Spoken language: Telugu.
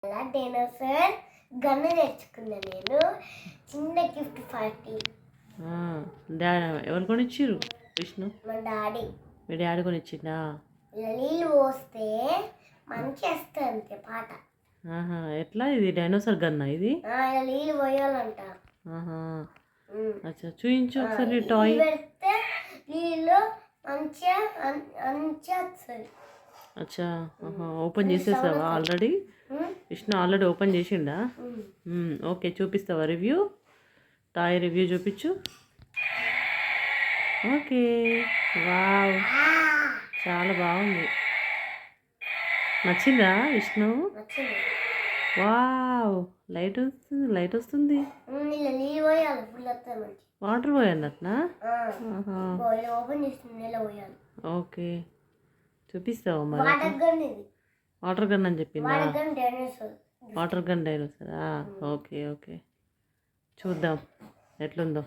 డైనోసార్ గన్ను తెచ్చుకున్నా నేను. చిన్న గిఫ్ట్ పార్టీ. ఎవరు కొనిచ్చిర్రు? విష్ణు మా డాడీ. మీ డాడీ కొనిచ్చిందా? నీళ్ళు పోస్తే మంచి వస్తుంది అంతే పాట. ఎట్లా ఇది డైనోసార్ గన్నా ఇది? నీళ్ళు పోయాలంట. అచ్చా చూయించు ఒకసారి టాయ్. పెడితే నీళ్ళు మంచిగా వస్తుంది. అచ్చా ఓపెన్ చేసేసావా ఆల్రెడీ? విష్ణు ఆల్రెడీ ఓపెన్ చేసిండా? ఓకే చూపిస్తావా రివ్యూ? టాయ్ రివ్యూ చూపించు. ఓకే వావ్ చాలా బాగుంది. నచ్చిందా విష్ణు? వావ్ లైట్ వస్తుంది. వాటర్ పోయాలట్నా? ఓకే చూపిస్తావా మరి? వాటర్ గన్ అని చెప్పిందా? వాటర్ గన్ డైనోసారా? ఓకే ఓకే చూద్దాం ఎట్లుందో.